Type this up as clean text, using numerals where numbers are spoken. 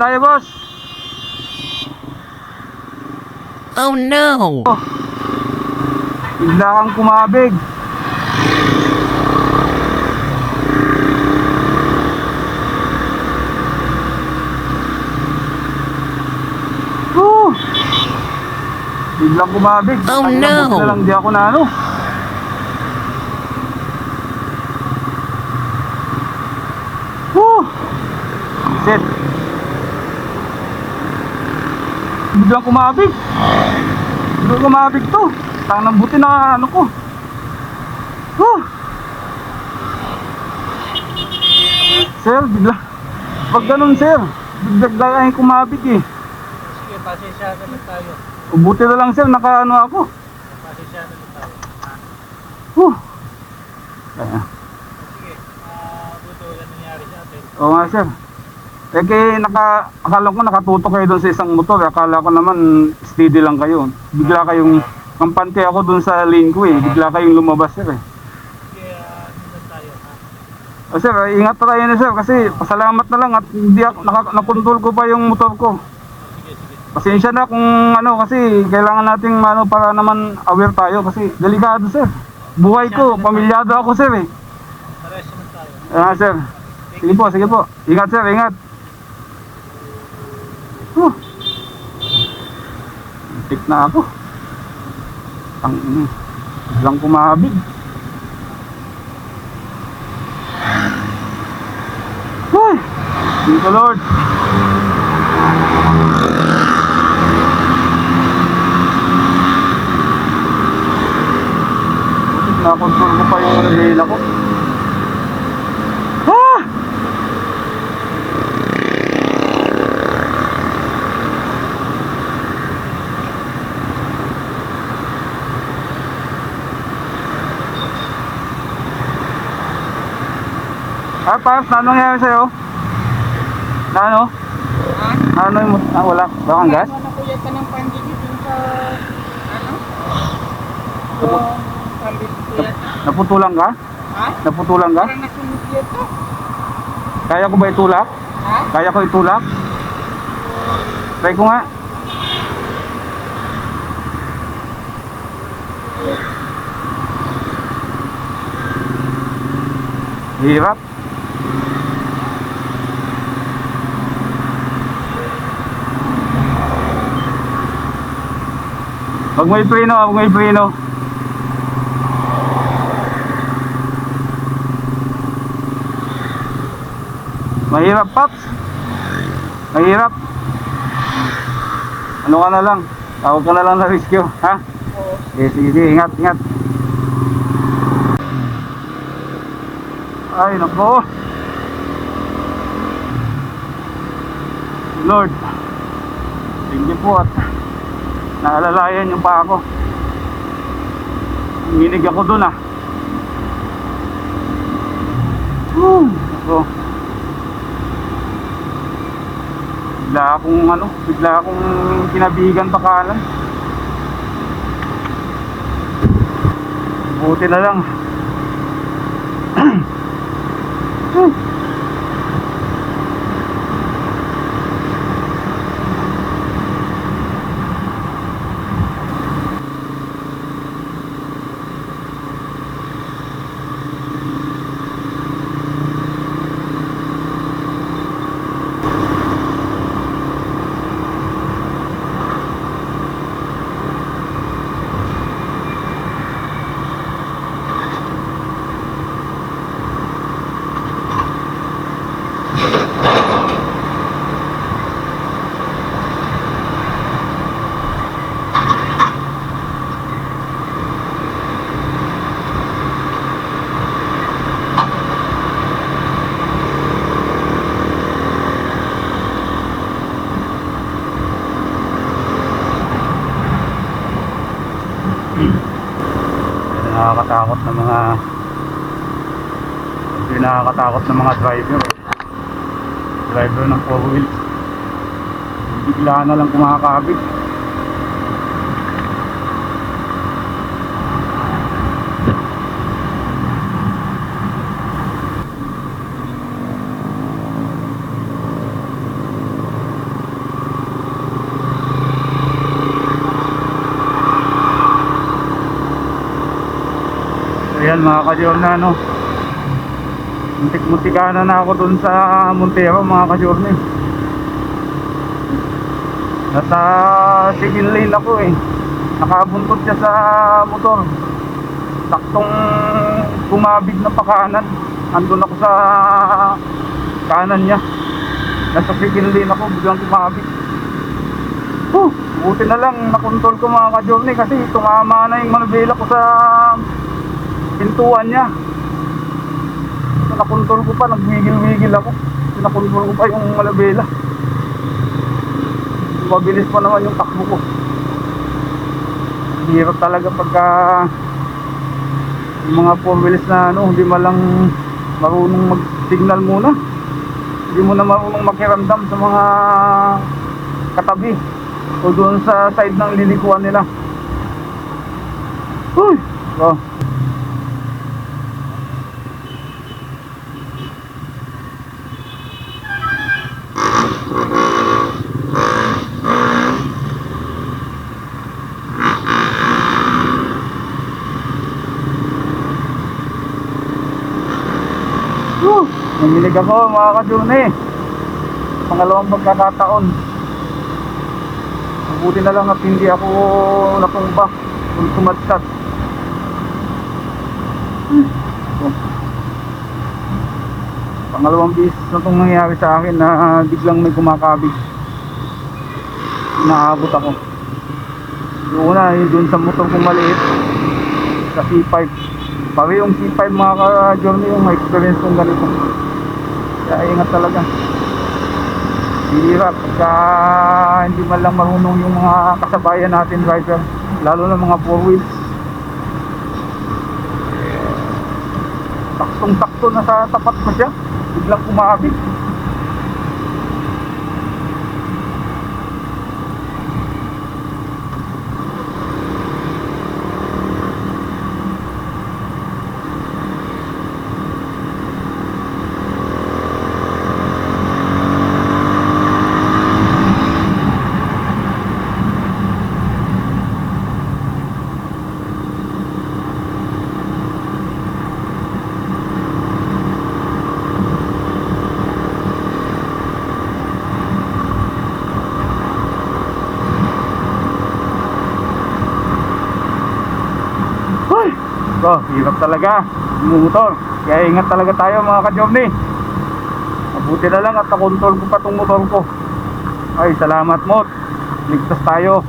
tayo, boss. Oh no! Bigla kang kumabig. Biglang kumabig. Oh Ang no! lambot na lang, di ako na ano. Set. Biglang kumabig. Biglang kumabig to. Tanang buti na ano ko. Sir, bigla. Pag ganun, sir, bigla ay kumabig eh. Sige, pasensya na lang tayo. Buti na lang, sir, naka ano ako. Pasensya na lang tayo. Kaya. Sige, buto wala nangyari sa atin. Oo nga, sir. Eh kaya akala ko nakatutok kayo doon sa isang motor. Akala ko naman steady lang kayo. Bigla kayong kampante ako doon sa lane ko eh. Bigla kayong lumabas, sir eh. Sige, ano lang tayo, ha? O sir, ingat pa tayo na, sir, kasi pasalamat na lang at hindi ako nakontrol ko pa yung motor ko. Sige, sige. Pasensya na kung ano, kasi kailangan nating ano para naman aware tayo kasi delikado, sir. Buhay ko, pamilyado ako, sir eh. Pares naman tayo. Sir. Sige po, sige po. Ingat, sir, ingat. Tik na ako. Ang biglang kumabig. Hoy! Thank you, Lord. Na-control ko pa yung rebela ko. Paps, na anong nangyari sa'yo? Na ano? Ha? Na ano yung wala? Bakang gas? Ano na kuya ka ng pandigi dun sa ano? Yung pandigi. Naputulan ka? Ha? Naputulan ka? Parang nasunog yata. Kaya ko ba itulak? Ha? Kaya ko itulak? Try ko nga. Hirap. Huwag mo ipreno, huwag mo ipreno. Mahirap, Paps. Mahirap. Ano ka na lang? Tawag ka na lang na rescue, ha? Oo. Sige, sige, ingat, ingat. Ay, nako. Lord, thank you po at naalalayan yung pa ako. Nginig ako dun ah. Nako. Bigla akong kinabigan pa kanan. Buti na lang. Nakakatakot ng mga driver ng 4-wheel. Bigla na lang kumakabig. Ayan mga ka-journey, ano, muntik-muntikana na ako dun sa Montero mga ka-journey. Nasa second lane ako eh. Nakabuntot siya sa motor. Saktong bumabig na pakanan. Andun ako sa kanan niya. Nasa second lane ako, biglang bumabig. Buti na lang nakontrol ko mga ka-journey kasi tumama na yung manubela ko sa pintuan niya. So, nakontrol ko pa, nagwigil-wigil ako. Nakontrol ko pa yung manubela. Mabilis pa naman yung takbo ko. Hirap talaga pagka yung mga four wheels na ano, hindi malang marunong mag-signal muna. Hindi mo na marunong makiramdam sa mga katabi o doon sa side ng lilikuan nila. Uy! Oh. Nanginig ako mga ka-journey. Pangalawang pagkakataon. Mabuti na lang at hindi ako natumba kung tumadsat. Pangalawang beses na itong nangyari sa akin na biglang may kumakabig. Naabot ako. Yung una, yung dun sa motor kong maliit sa C5. Pari yung C5 mga ka-journey, yung experience kong ganito. Kaya ingat talaga. Hirap pagka hindi man lang marunong yung mga kasabayan natin driver, lalo na mga four wheels. Taktong-takto na sa tapat ko siya, biglang kumabig. So, hirap talaga motor. Kaya ingat talaga tayo mga ka-journey. Mabuti na lang at nakontrol ko pa tong motor ko. Ay, salamat mo. Ligtas tayo.